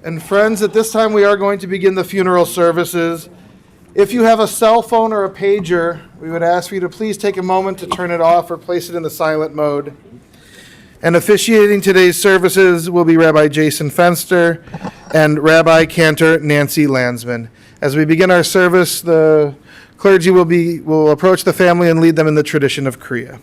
And friends, at this time we are going to begin the funeral services. If you have a cell phone or a pager, we would ask for you to please take a moment to turn it off or place it in the silent mode. And officiating today's services will be Rabbi Jason Fenster and Rabbi Cantor Nancy Landsman. As we begin our service, the clergy will approach the family and lead them in the tradition of Kriya.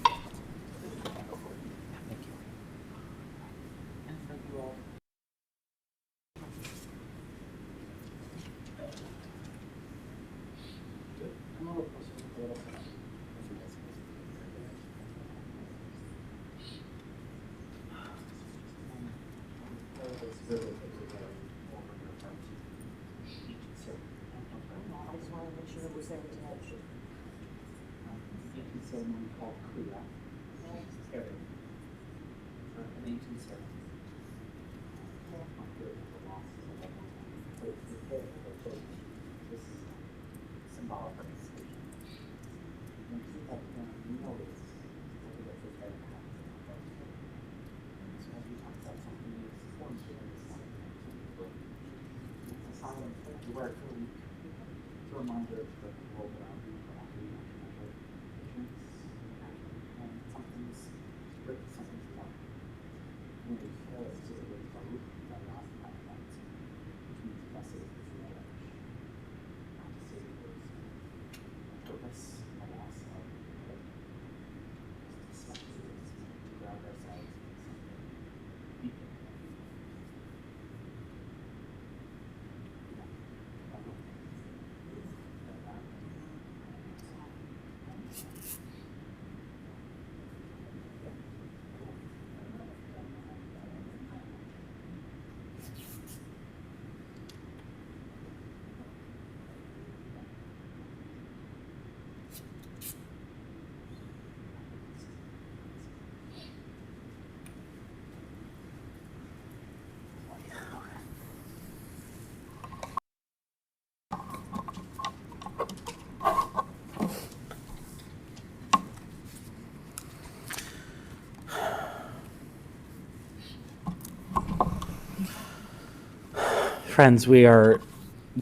Friends, we are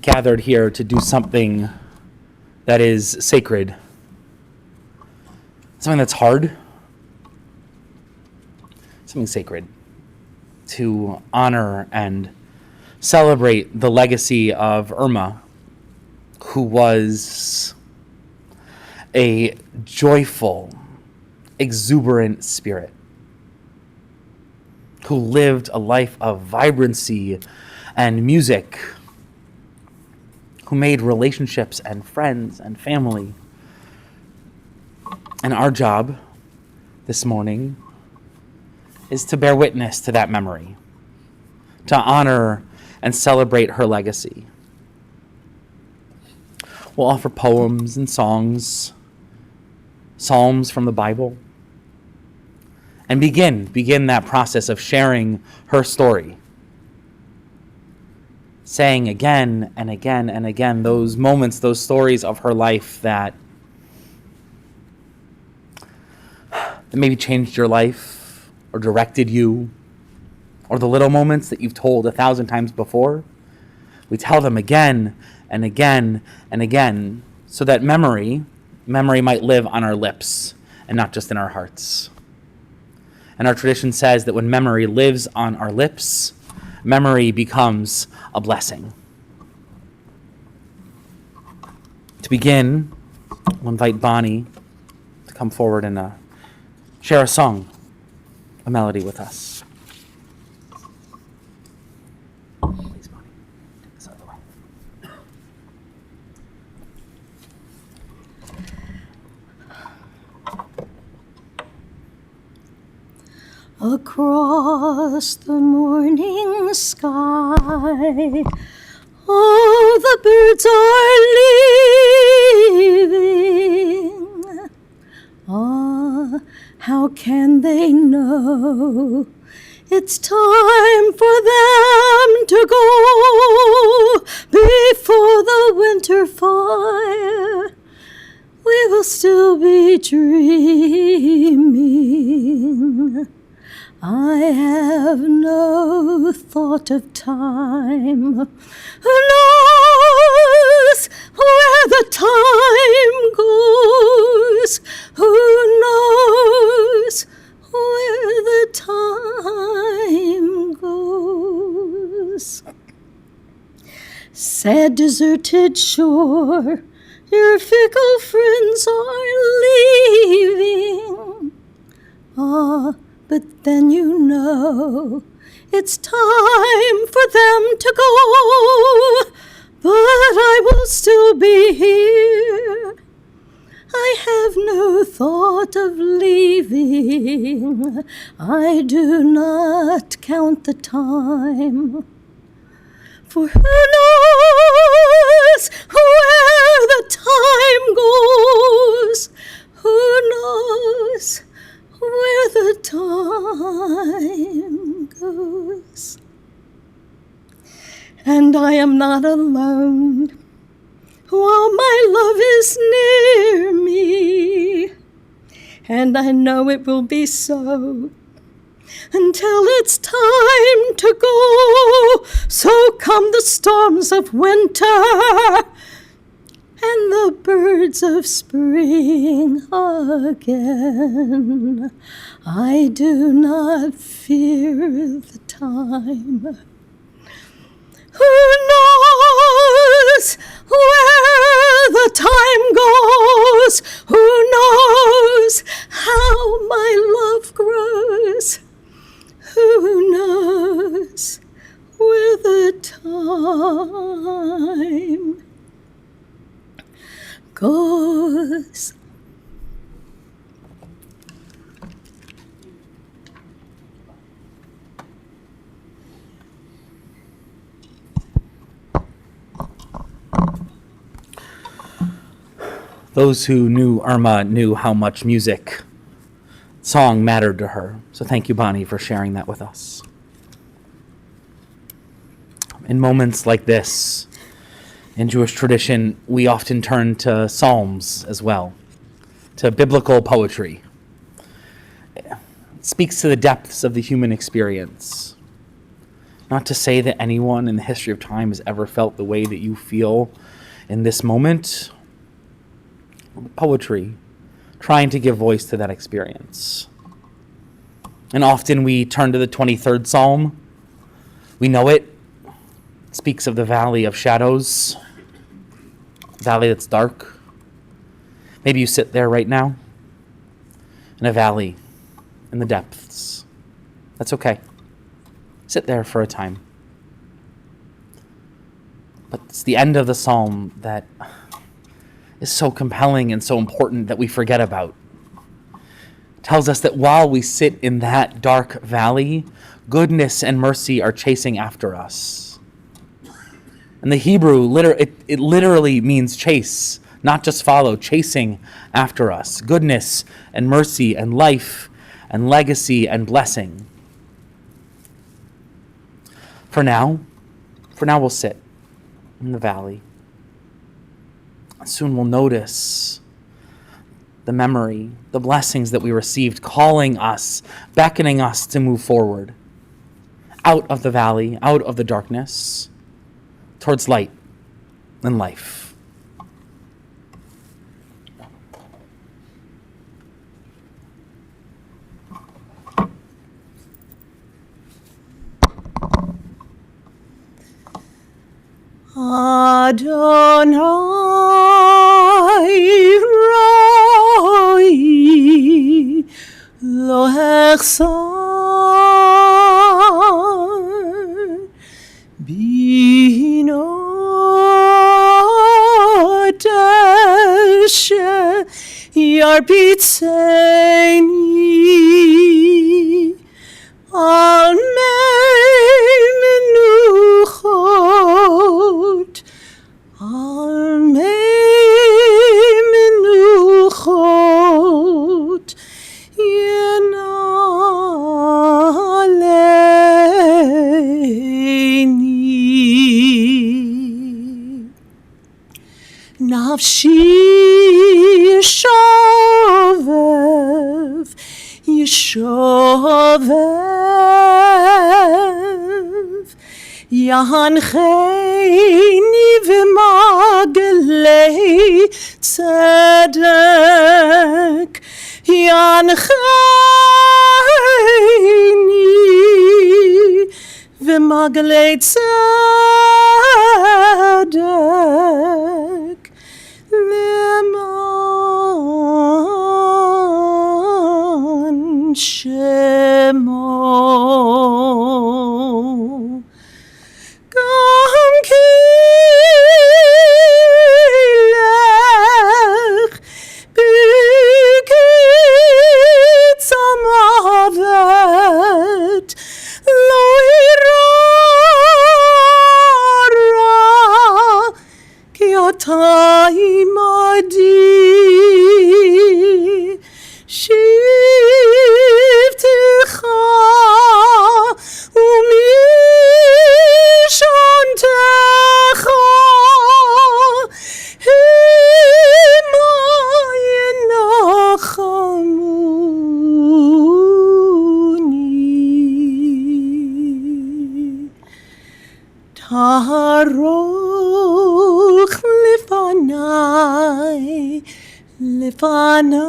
gathered here to do something that is sacred, something that's hard, something sacred, to honor and celebrate the legacy of Irma, who was a joyful, exuberant spirit, who lived a life of vibrancy and music, who made relationships and friends and family. And our job this morning is to bear witness to that memory, to honor and celebrate her legacy. We'll offer poems and songs, psalms from the Bible, and begin that process of sharing her story, saying again and again and again those moments, those stories of her life that maybe changed your life or directed you, or the little moments that you've told 1,000 times before. We tell them again and again and again so that memory might live on our lips and not just in our hearts. And our tradition says that when memory lives on our lips, memory becomes a blessing. To begin, we'll invite Bonnie to come forward and share a song, a melody with us. Please, Bonnie, take this out of the way. Across the morning sky, oh, the birds are leaving. Ah, how can they know it's time for them to go before the winter fire? We will still be dreaming I have no thought of time. Who knows where the time goes? Who knows where the time goes? Sad deserted shore, your fickle friends are leaving. Ah, but then you know it's time for them to go. But I will still be here. I have no thought of leaving. I do not count the time. For who knows where the time goes? Who knows where the time goes? And I am not alone, while my love is near me. And I know it will be so until it's time to go. So come the storms of winter and the birds of spring again. I do not fear the time. Who knows where the time goes? Who knows how my love grows? Who knows where the time goes? Those who knew Irma knew how much song mattered to her. So thank you, Bonnie, for sharing that with us. In moments like this, in Jewish tradition, we often turn to psalms as well, to biblical poetry. It speaks to the depths of the human experience. Not to say that anyone in the history of time has ever felt the way that you feel in this moment. Poetry, trying to give voice to that experience. And often we turn to the 23rd Psalm. We know it. It speaks of the valley of shadows, valley that's dark. Maybe you sit there right now in a valley in the depths. That's okay. Sit there for a time. But it's the end of the psalm that is so compelling and so important that we forget about. It tells us that while we sit in that dark valley, goodness and mercy are chasing after us. And the Hebrew, it literally means chase, not just follow, chasing after us. Goodness and mercy and life and legacy and blessing. For now we'll sit in the valley. Soon we'll notice the memory, the blessings that we received, calling us, beckoning us to move forward, out of the valley, out of the darkness, towards light and life. Adonai roi lo echsar bino deshe yarbitzeni al mei menuchot al mei menuchot yenaleini nafshi yishovev ינחני במעגלי צדק, ינחני במעגלי צדק, למען שמו. גם כי לך בקץ המוות לא ירא כי אתה עמדי, שבטך ומשענתך המה ינחמוני. תערוך לפניי, לפניי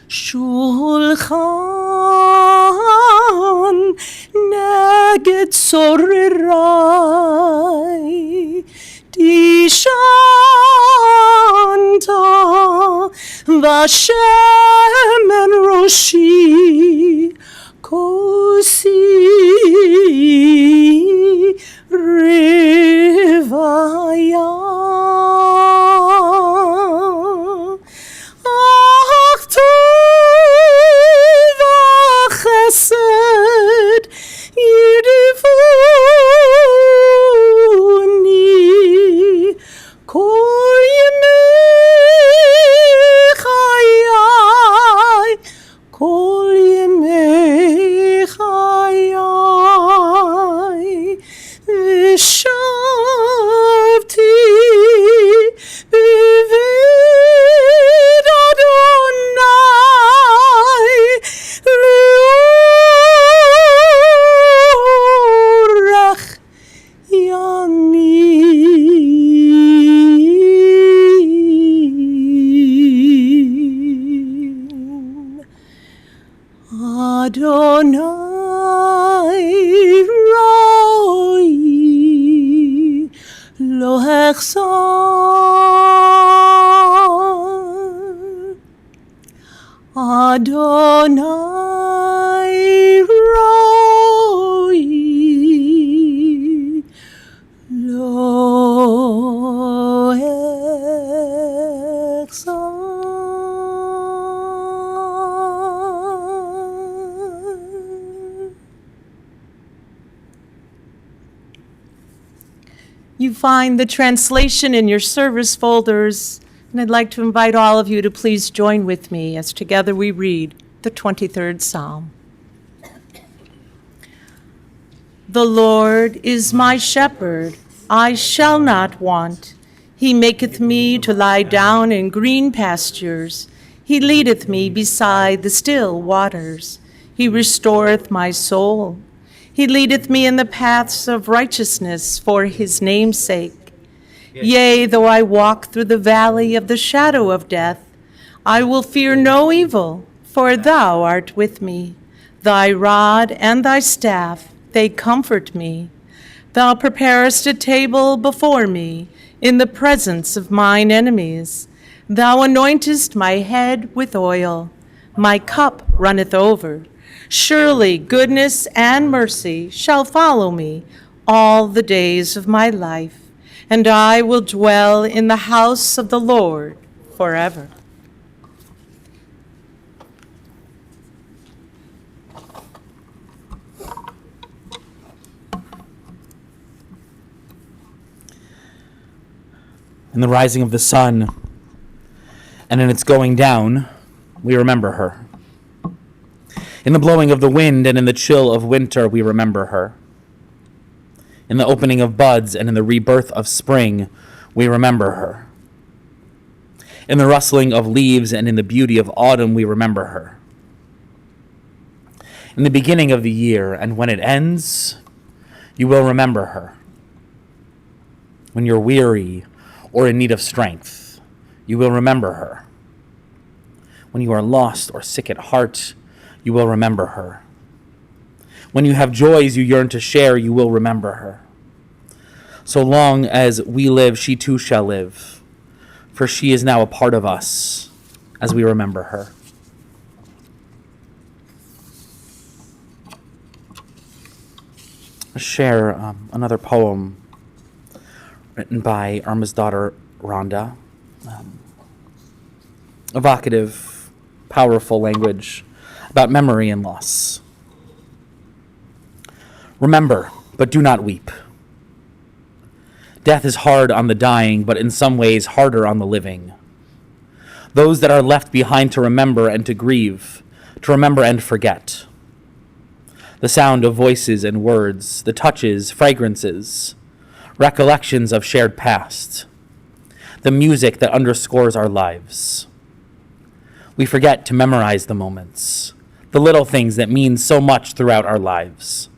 שולחן נגד צורריי, תשענת בשמן ראשי, כוסי רוויה. אך טוב החסד ירדפוני כל ימי חיי, כל ימי חיי, ושבתי בבית אדוני לאורך ימים. אדוני רואי לא אחסר, אדוני רואי לא אחסר. You find the translation in your service folders, and I'd like to invite all of you to please join with me as together we read the 23rd Psalm. The Lord is my shepherd, I shall not want. He maketh me to lie down in green pastures. He leadeth me beside the still waters. He restoreth my soul. He leadeth me in the paths of righteousness for his name's sake. Yea, though I walk through the valley of the shadow of death, I will fear no evil, for thou art with me. Thy rod and thy staff, they comfort me. Thou preparest a table before me in the presence of mine enemies. Thou anointest my head with oil. My cup runneth over. Surely goodness and mercy shall follow me all the days of my life, and I will dwell in the house of the Lord forever. In the rising of the sun and in its going down, we remember her. In the blowing of the wind and in the chill of winter, we remember her. In the opening of buds and in the rebirth of spring, we remember her. In the rustling of leaves and in the beauty of autumn, we remember her. in the beginning of the year, and when it ends, you will remember her. When you're weary or in need of strength, you will remember her. When you are lost or sick at heart, you will remember her. When you have joys you yearn to share, you will remember her. So long as we live, she too shall live, for she is now a part of us as we remember her. I'll share another poem written by Irma's daughter, Ronda. Evocative, powerful language about memory and loss. Remember, but do not weep. Death is hard on the dying, but in some ways harder on the living. Those that are left behind to remember and to grieve, to remember and forget. The sound of voices and words, the touches, fragrances, recollections of shared past, the music that underscores our lives. We forget to memorize the moments, the little things that mean so much throughout our lives.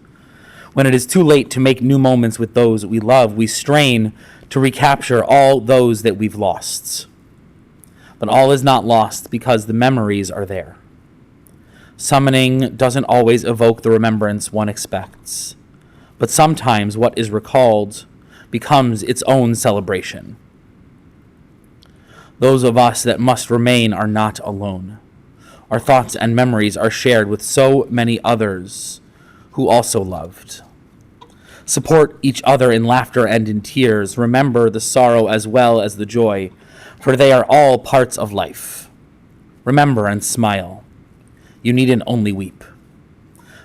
When it is too late to make new moments with those we love, we strain to recapture all those that we've lost. But all is not lost because the memories are there. Summoning doesn't always evoke the remembrance one expects, but sometimes what is recalled becomes its own celebration. Those of us that must remain are not alone. Our thoughts and memories are shared with so many others who also loved. Support each other in laughter and in tears. Remember the sorrow as well as the joy, for they are all parts of life. Remember and smile. You needn't only weep.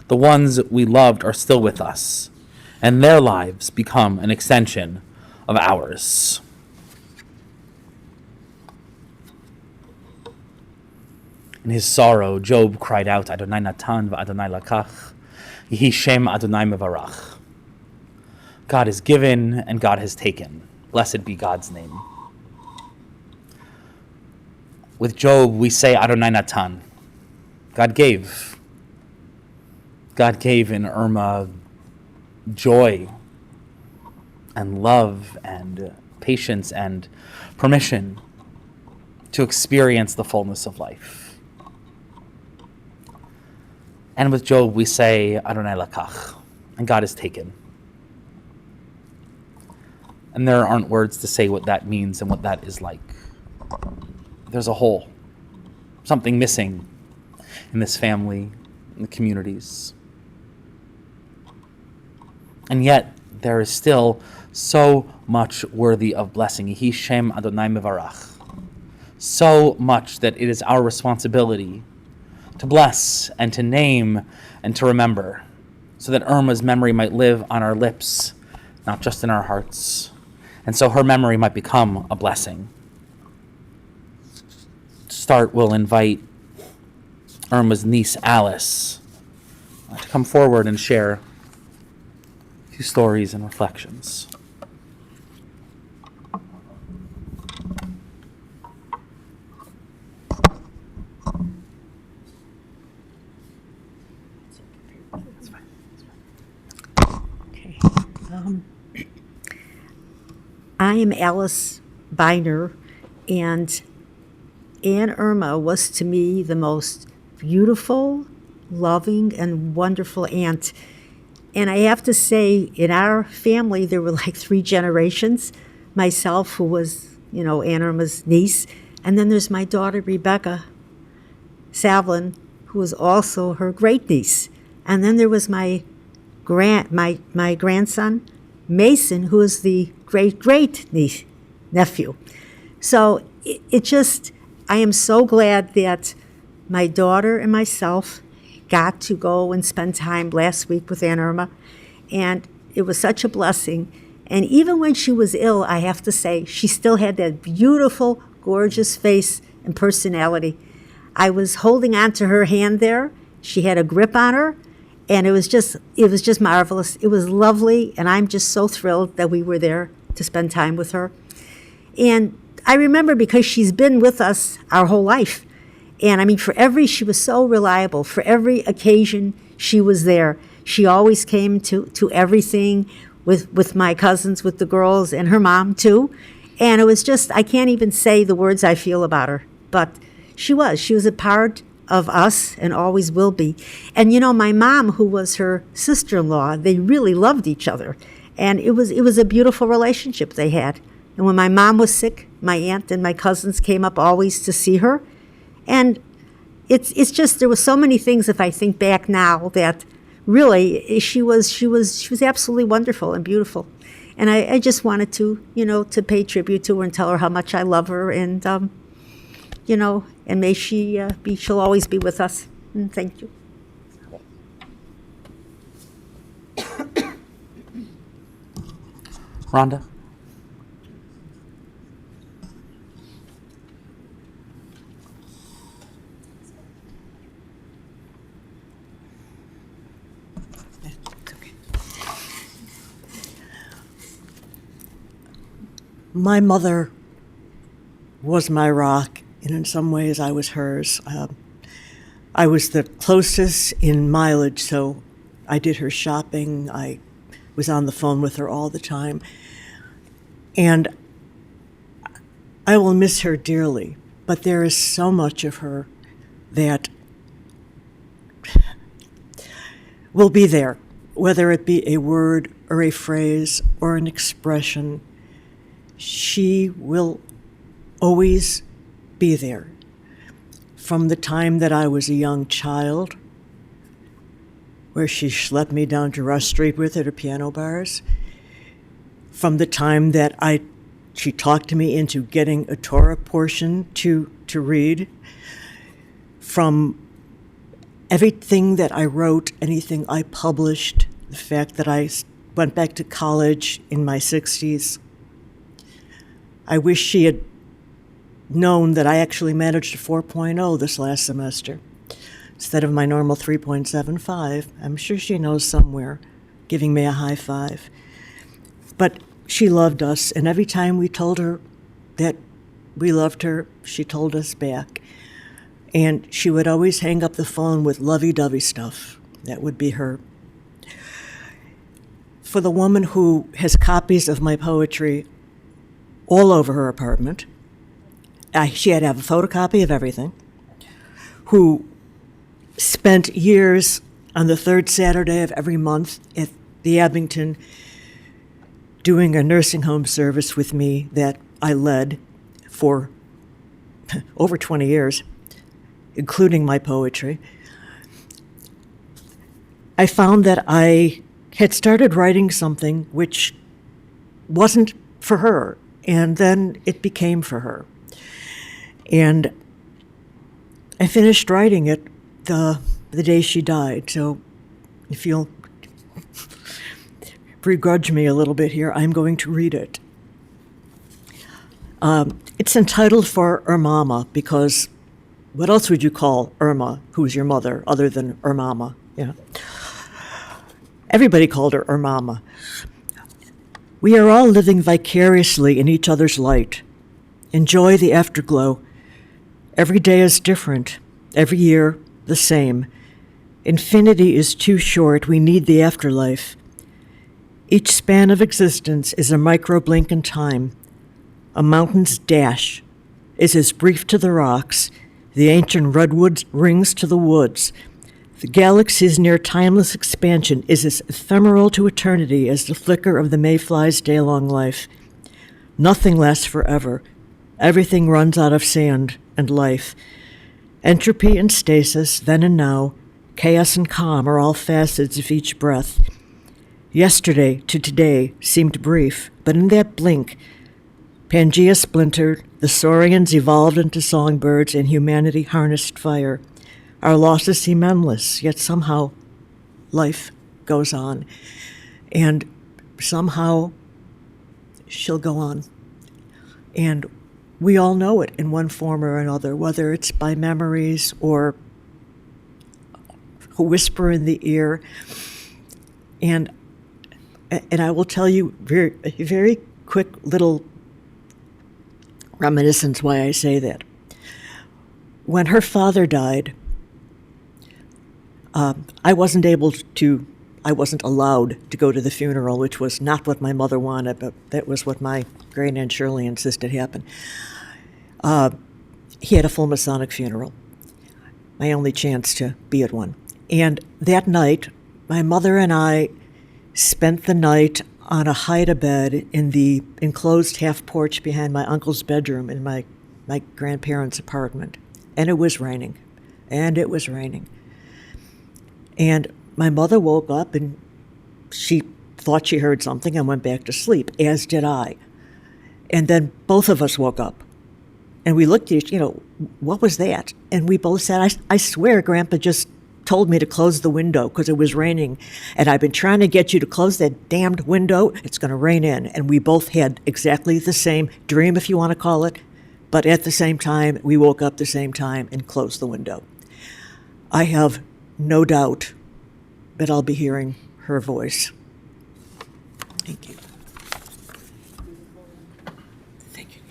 The ones we loved are still with us, and their lives become an extension of ours. In his sorrow, Job cried out, Adonai natan v'Adonai lakach, Yehi Shem Adonai mevarach. God has given and God has taken. Blessed be God's name. With Job, we say Adonai natan. God gave. God gave in Irma joy and love and patience and permission to experience the fullness of life. And with Job, we say Adonai lakach, and God is taken. And there aren't words to say what that means and what that is like. There's a hole, something missing in this family, in the communities. And yet, there is still so much worthy of blessing. Yehi Shem Adonai mevarach. So much that it is our responsibility to bless and to name and to remember, so that Irma's memory might live on our lips, not just in our hearts, and so her memory might become a blessing. To start, we'll invite Irma's niece, Alice, to come forward and share a few stories and reflections. I am Alice Biner, and Aunt Irma was to me the most beautiful, loving, and wonderful aunt. And I have to say, in our family, there were like 3 generations. Myself, who was, Aunt Irma's niece, and then there's my daughter, Rebecca Savlin, who was also her great niece. And then there was my grandson, Mason, who is the great nephew. So I am so glad that my daughter and myself got to go and spend time last week with Aunt Irma, and it was such a blessing. And even when she was ill, I have to say, she still had that beautiful, gorgeous face and personality. I was holding on to her hand there. She had a grip on her, and it was just marvelous. It was lovely, and I'm just so thrilled that we were there to spend time with her. And I remember, because she's been with us our whole life. And she was so reliable. For every occasion, she was there. She always came to everything with my cousins, with the girls, and her mom too. And it was just, I can't even say the words I feel about her, but she was a part of us and always will be. And my mom, who was her sister-in-law, they really loved each other. And it was a beautiful relationship they had. And when my mom was sick, my aunt and my cousins came up always to see her. And it's just, there were so many things, if I think back now, that really she was absolutely wonderful and beautiful. And I just wanted to, to pay tribute to her and tell her how much I love her, and and may she'll always be with us. And thank you. Rhonda? My mother was my rock, and in some ways I was hers. I was the closest in mileage, so I did her shopping. I was on the phone with her all the time. And I will miss her dearly, but there is so much of her that will be there, whether it be a word or a phrase or an expression. She will always be there. From the time that I was a young child, where she schlepped me down to Rush Street with her to piano bars, from the time that she talked to me into getting a Torah portion to read, from everything that I wrote, anything I published, the fact that I went back to college in my 60s. I wish she had known that I actually managed a 4.0 this last semester instead of my normal 3.75. I'm sure she knows somewhere, giving me a high five. But she loved us, and every time we told her that we loved her, she told us back. And she would always hang up the phone with lovey-dovey stuff. That would be her. For the woman who has copies of my poetry all over her apartment, she had to have a photocopy of everything, who spent years on the third Saturday of every month at the Abington doing a nursing home service with me that I led for over 20 years, including my poetry. I found that I had started writing something which wasn't for her, and then it became for her. And I finished writing it the day she died. So if you'll begrudge me a little bit here, I'm going to read it. It's entitled for Irmama, because what else would you call Irma, who's your mother, other than Irmama? Yeah. Everybody called her Irmama. We are all living vicariously in each other's light. Enjoy the afterglow. Every day is different. Every year, the same. Infinity is too short. We need the afterlife. Each span of existence is a micro-blink in time. A mountain's dash is as brief to the rocks. The ancient redwood rings to the woods. The galaxy's near timeless expansion is as ephemeral to eternity as the flicker of the mayfly's day-long life. Nothing lasts forever. Everything runs out of sand and life. Entropy and stasis, then and now, chaos and calm are all facets of each breath. Yesterday to today seemed brief, but in that blink, Pangea splintered, the saurians evolved into songbirds, and humanity harnessed fire. Our losses seem endless, yet somehow life goes on. And somehow she'll go on. And we all know it in one form or another, whether it's by memories or a whisper in the ear. And I will tell you a very quick little reminiscence why I say that. When her father died, I wasn't allowed to go to the funeral, which was not what my mother wanted, but that was what my great aunt Shirley insisted happen. He had a full Masonic funeral, my only chance to be at one. And that night, my mother and I spent the night on a hide-a-bed in the enclosed half porch behind my uncle's bedroom in my grandparents' apartment. And it was raining. And my mother woke up and she thought she heard something and went back to sleep, as did I. And then both of us woke up. And we looked at each, what was that? And we both said, I swear Grandpa just told me to close the window because it was raining. And I've been trying to get you to close that damned window. It's going to rain in. And we both had exactly the same dream, if you want to call it. But at the same time, we woke up the same time and closed the window. I have no doubt that I'll be hearing her voice. Thank you. Thank you.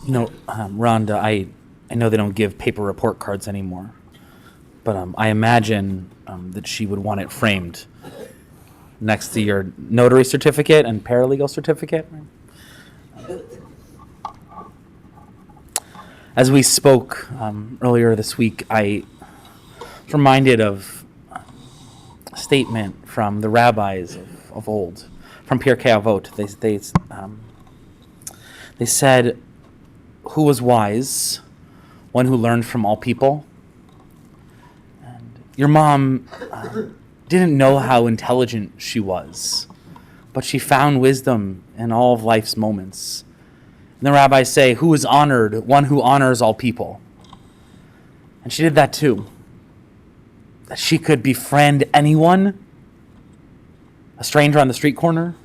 Rhonda, I know they don't give paper report cards anymore, but I imagine that she would want it framed next to your notary certificate and paralegal certificate. As we spoke earlier this week, I was reminded of a statement from the rabbis of old, from Pirkei Avot. They said, "Who was wise? One who learned from all people." And your mom didn't know how intelligent she was, but she found wisdom in all of life's moments. And the rabbis say, "Who is honored? One who honors all people." And she did that too. That she could befriend anyone, a stranger on the street corner,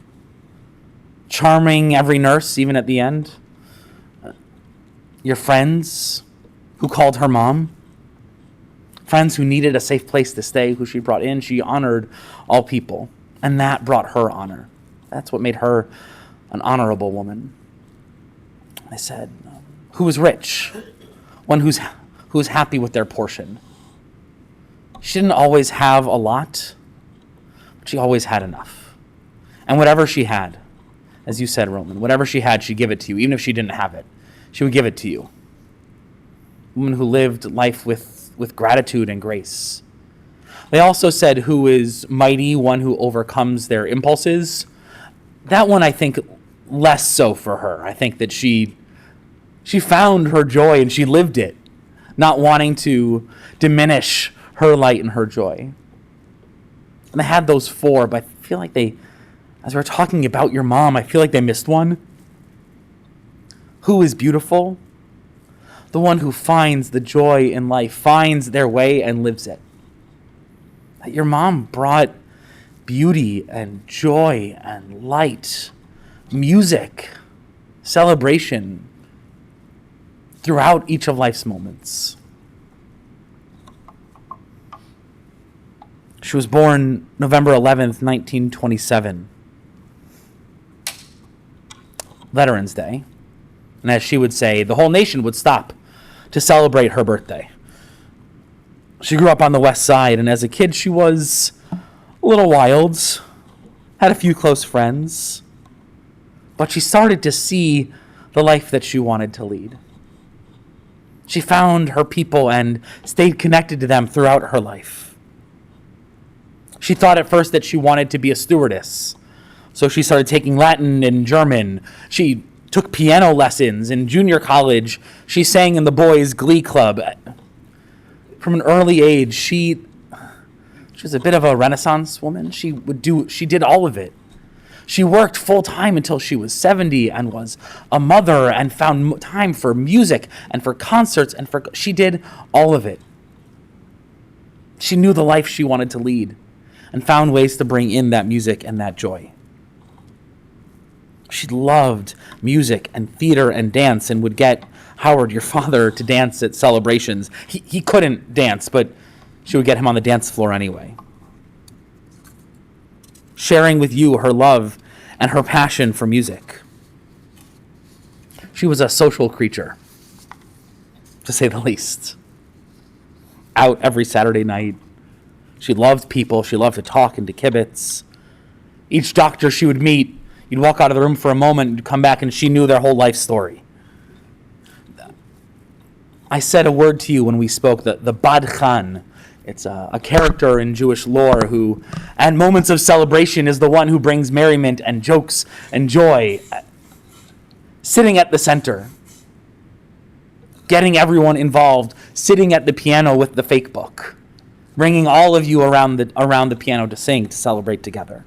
charming every nurse, even at the end. Your friends who called her mom, friends who needed a safe place to stay, who she brought in. She honored all people, and that brought her honor. That's what made her an honorable woman. I said, who is rich? One who's happy with their portion. She didn't always have a lot, but she always had enough. And whatever she had, as you said, Roman, whatever she had, she'd give it to you. Even if she didn't have it, she would give it to you. A woman who lived life with gratitude and grace. They also said, who is mighty, one who overcomes their impulses. That one, I think, less so for her. I think that she found her joy and she lived it, not wanting to diminish her light and her joy. And they had those four, but I feel like as we're talking about your mom, I feel like they missed one. Who is beautiful? The one who finds the joy in life, finds their way and lives it. That your mom brought beauty and joy and light, music, celebration throughout each of life's moments. She was born November 11th, 1927, Veterans Day. And as she would say, the whole nation would stop to celebrate her birthday. She grew up on the West Side, and as a kid, she was a little wild, had a few close friends, but she started to see the life that she wanted to lead. She found her people and stayed connected to them throughout her life. She thought at first that she wanted to be a stewardess, so she started taking Latin and German. She took piano lessons in junior college. She sang in the boys' glee club. From an early age, she was a bit of a Renaissance woman. She did all of it. She worked full time until she was 70 and was a mother and found time for music and for concerts she did all of it. She knew the life she wanted to lead and found ways to bring in that music and that joy. She loved music and theater and dance and would get Howard, your father, to dance at celebrations. He couldn't dance, but she would get him on the dance floor anyway. Sharing with you her love and her passion for music. She was a social creature, to say the least. Out every Saturday night. She loved people. She loved to talk and to kibitz. Each doctor she would meet, you'd walk out of the room for a moment, you'd come back, and she knew their whole life story. I said a word to you when we spoke, the Badchan. It's a character in Jewish lore who, at moments of celebration, is the one who brings merriment and jokes and joy, sitting at the center, getting everyone involved, sitting at the piano with the fake book, bringing all of you around the piano to sing, to celebrate together.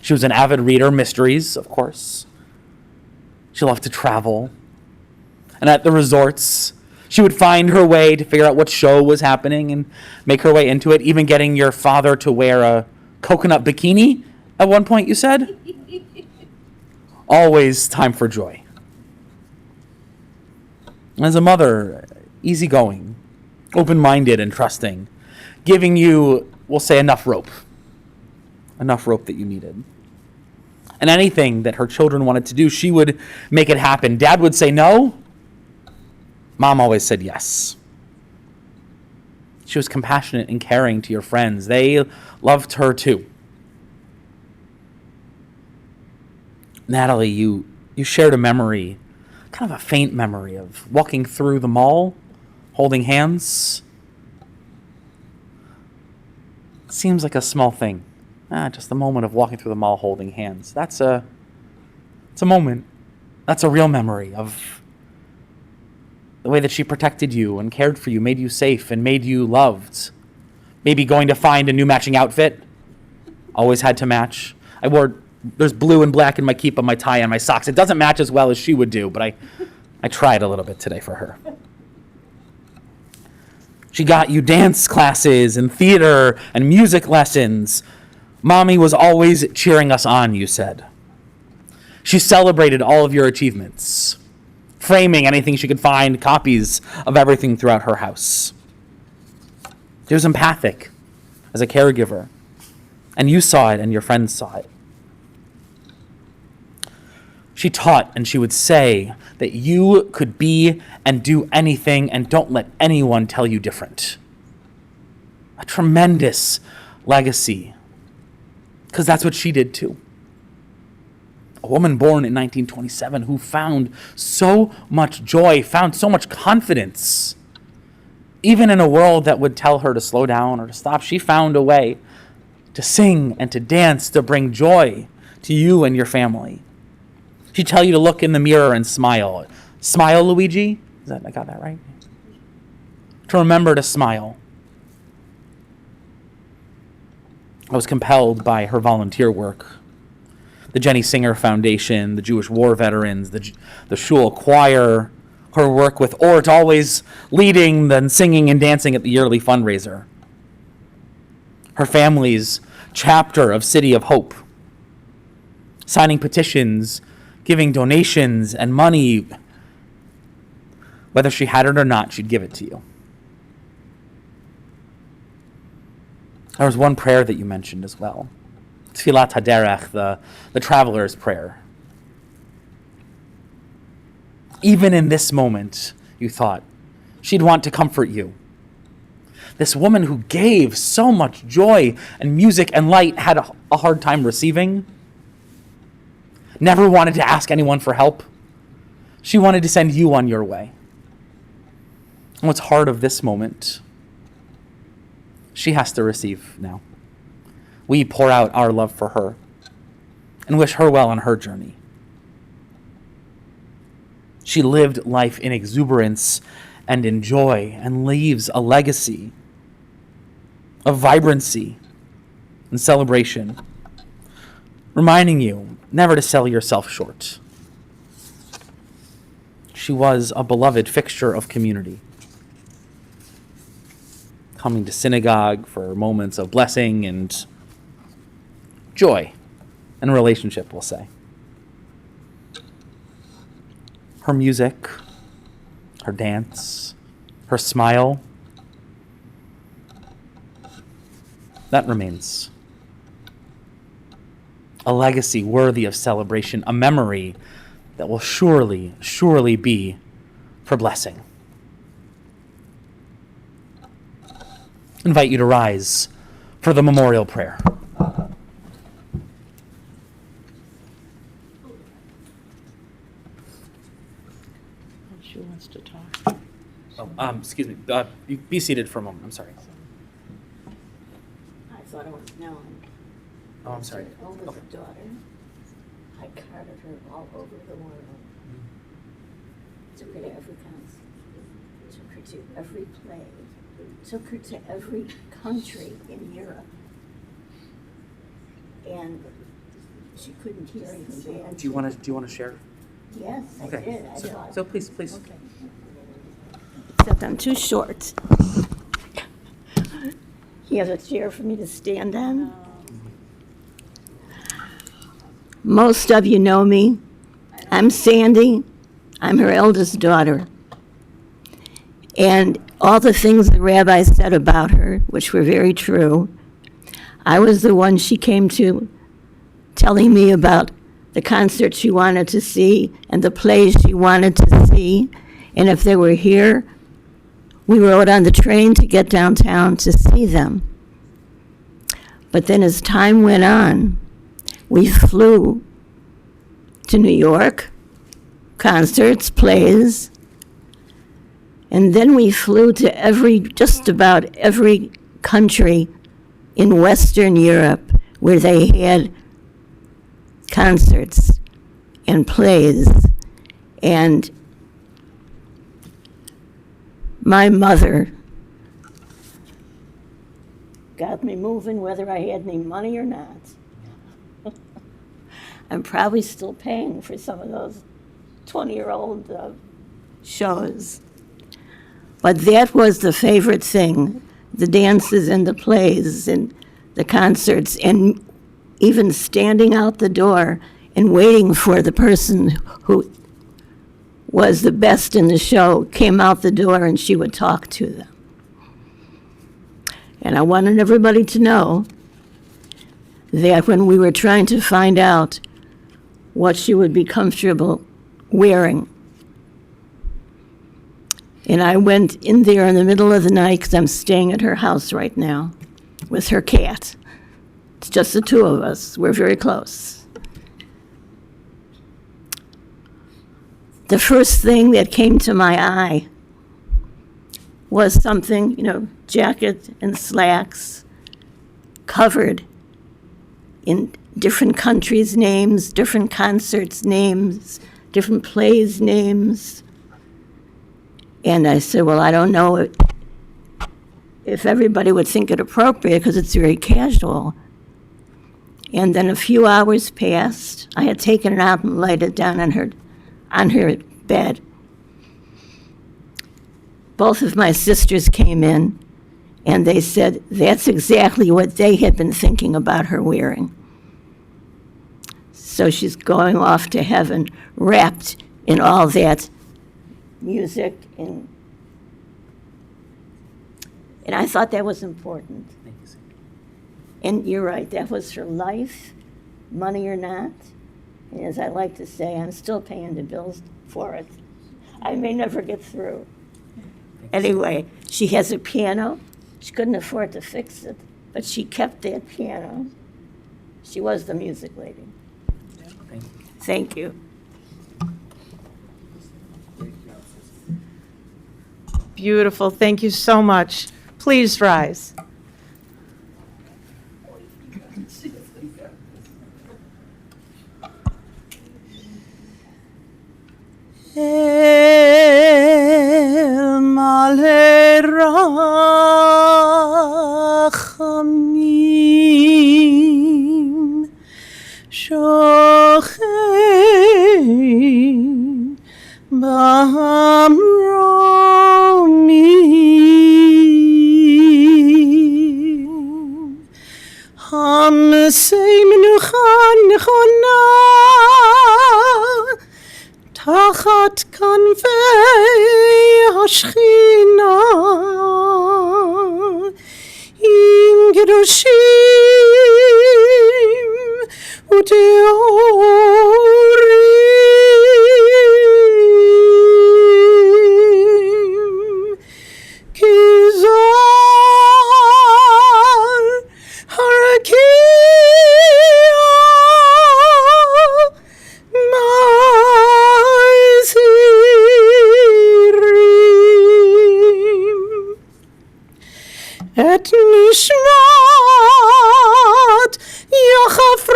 She was an avid reader, mysteries, of course. She loved to travel. And at the resorts, she would find her way to figure out what show was happening and make her way into it, even getting your father to wear a coconut bikini at one point, you said? Always time for joy. As a mother, easygoing, open-minded and trusting, giving you, we'll say, enough rope that you needed. And anything that her children wanted to do, she would make it happen. Dad would say no. Mom always said yes. She was compassionate and caring to your friends. They loved her too. Natalie, you shared a memory, kind of a faint memory, of walking through the mall, holding hands. Seems like a small thing. Just the moment of walking through the mall holding hands. It's a moment. That's a real memory of the way that she protected you and cared for you, made you safe and made you loved. Maybe going to find a new matching outfit. Always had to match. There's blue and black in my kippah, my tie, and my socks. It doesn't match as well as she would do, but I tried a little bit today for her. She got you dance classes and theater and music lessons. Mommy was always cheering us on, you said. She celebrated all of your achievements, framing anything she could find, copies of everything throughout her house. She was empathic as a caregiver, and you saw it and your friends saw it. She taught and she would say that you could be and do anything, and don't let anyone tell you different. A tremendous legacy, because that's what she did too. A woman born in 1927 who found so much joy, found so much confidence. Even in a world that would tell her to slow down or to stop, she found a way to sing and to dance, to bring joy to you and your family. She'd tell you to look in the mirror and smile. Smile, Luigi? I got that right? To remember to smile. I was compelled by her volunteer work. The Jenny Singer Foundation, the Jewish War Veterans, the Shul Choir, her work with Ort, always leading, then singing and dancing at the yearly fundraiser. Her family's chapter of City of Hope, signing petitions, giving donations and money. Whether she had it or not, she'd give it to you. There was one prayer that you mentioned as well. Tfilat HaDerech, the traveler's prayer. Even in this moment, you thought, she'd want to comfort you. This woman who gave so much joy and music and light had a hard time receiving. Never wanted to ask anyone for help. She wanted to send you on your way. And what's hard of this moment, she has to receive now. We pour out our love for her and wish her well on her journey. She lived life in exuberance and in joy and leaves a legacy of vibrancy and celebration, reminding you never to sell yourself short. She was a beloved fixture of community, coming to synagogue for moments of blessing and joy and relationship, we'll say. Her music, her dance, her smile, that remains. A legacy worthy of celebration, a memory that will surely, surely be for blessing. Invite you to rise for the memorial prayer. She wants to talk. Excuse me. Be seated for a moment. I'm sorry. I thought it was Melvin. Oh, I'm sorry. My oldest daughter. I carted her all over the world. Took her to every concert. Took her to every play. Took her to every country in Europe. And she couldn't hear even bad. Do you want to share? Yes, I did. I thought. So please. Okay. Except I'm too short. He has a chair for me to stand on. Most of you know me. I'm Sandy. I'm her eldest daughter. And all the things the rabbi said about her, which were very true, I was the one she came to telling me about the concerts she wanted to see and the plays she wanted to see. And if they were here, we rode on the train to get downtown to see them. But then as time went on, we flew to New York, concerts, plays, and then we flew to just about every country in Western Europe where they had concerts and plays. And my mother got me moving whether I had any money or not. I'm probably still paying for some of those 20-year-old shows. But that was the favorite thing, the dances and the plays and the concerts, and even standing out the door and waiting for the person who was the best in the show came out the door and she would talk to them. And I wanted everybody to know that when we were trying to find out what she would be comfortable wearing, and I went in there in the middle of the night because I'm staying at her house right now with her cat. It's just the two of us. We're very close. The first thing that came to my eye was something, jacket and slacks, covered in different countries' names, different concerts' names, different plays' names. And I said, well, I don't know if everybody would think it appropriate because it's very casual. And then a few hours passed. I had taken it out and laid it down on her bed. Both of my sisters came in, and they said that's exactly what they had been thinking about her wearing. So she's going off to heaven, wrapped in all that music, and I thought that was important. Thanks. And you're right, that was her life, money or not. And as I like to say, I'm still paying the bills for it. I may never get through. Anyway, she has a piano. She couldn't afford to fix it, but she kept that piano. She was the music lady. Thank you. Thank you. Beautiful. Thank you so much. Please rise. El Malhe Rachamim Shochein Bamromim Hamsei Menucha Nechona Tachat kanvei hashchina im kedoshim uteorim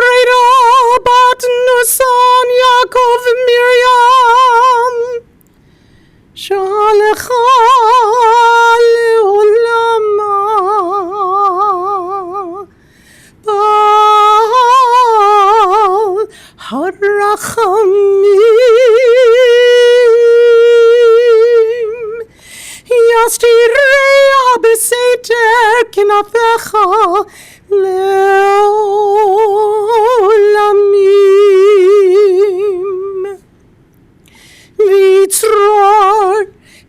Fredo, Bat, Nusan, Yaakov, Miriam, Shalecha le'olama, Baal harachamim, Yastireya beseter kinafecha le'olamim.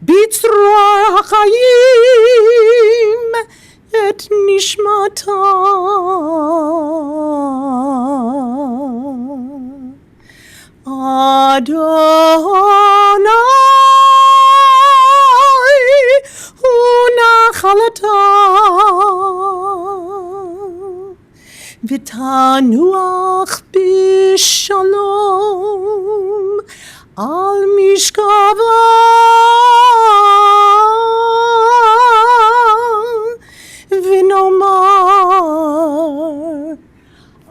Bitzror hachayim et nishmata. Adonai unachalata v'tanuach b'shalom al mishkava v'nomar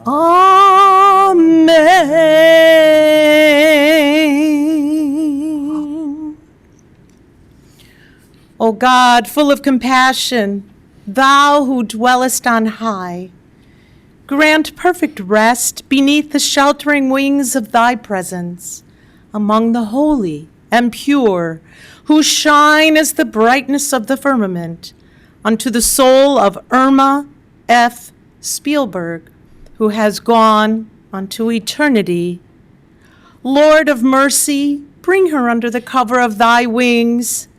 Amen. O God, full of compassion, thou who dwellest on high, grant perfect rest beneath the sheltering wings of thy presence, among the holy and pure, who shine as the brightness of the firmament, unto the soul of Irma F. Spielberg, who has gone unto eternity. Lord of mercy, bring her under the cover of thy wings,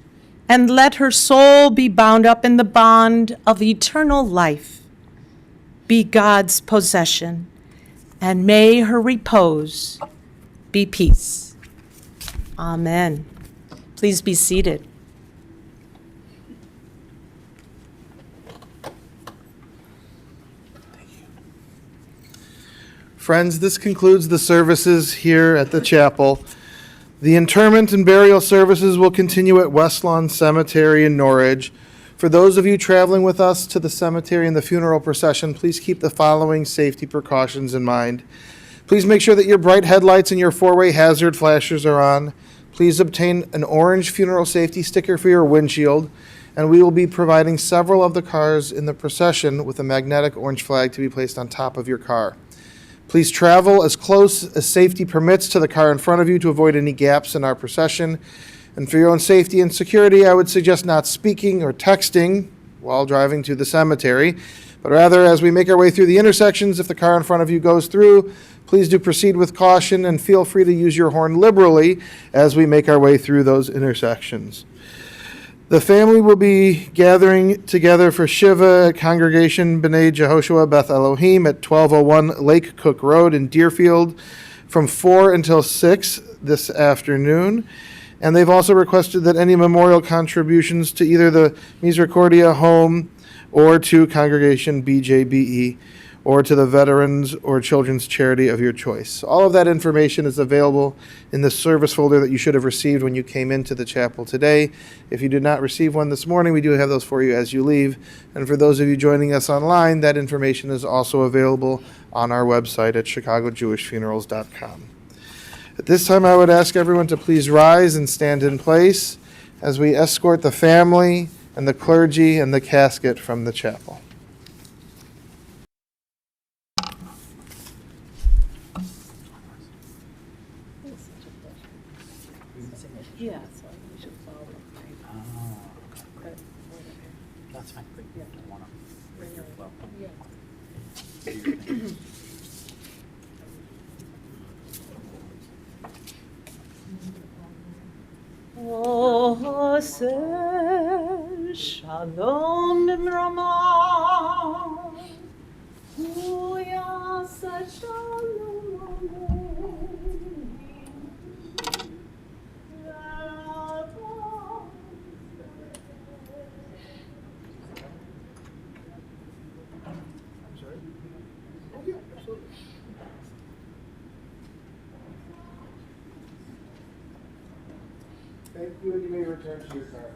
and let her soul be bound up in the bond of eternal life. Be God's possession, and may her repose be peace. Amen. Please be seated. Friends, this concludes the services here at the chapel. The interment and burial services will continue at Westlawn Cemetery in Norridge. For those of you traveling with us to the cemetery and the funeral procession, please keep the following safety precautions in mind. Please make sure that your bright headlights and your four-way hazard flashers are on. Please obtain an orange funeral safety sticker for your windshield, and we will be providing several of the cars in the procession with a magnetic orange flag to be placed on top of your car. Please travel as close as safety permits to the car in front of you to avoid any gaps in our procession. And for your own safety and security, I would suggest not speaking or texting while driving to the cemetery, but rather as we make our way through the intersections, if the car in front of you goes through, please do proceed with caution and feel free to use your horn liberally as we make our way through those intersections. The family will be gathering together for Shiva at Congregation B'nai Jehoshua Beth Elohim at 1201 Lake Cook Road in Deerfield from 4 until 6 this afternoon. And they've also requested that any memorial contributions to either the Misericordia Home or to Congregation BJBE or to the Veterans or Children's Charity of your choice. All of that information is available in the service folder that you should have received when you came into the chapel today. If you did not receive one this morning, we do have those for you as you leave. And for those of you joining us online, that information is also available on our website at chicagojewishfunerals.com. At this time, I would ask everyone to please rise and stand in place as we escort the family and the clergy and the casket from the chapel. Yeah, so we should follow. That's fine. I don't want to. Oh, say shalom b'mrama, uyasa shalom Thank you, and you may return to your cars.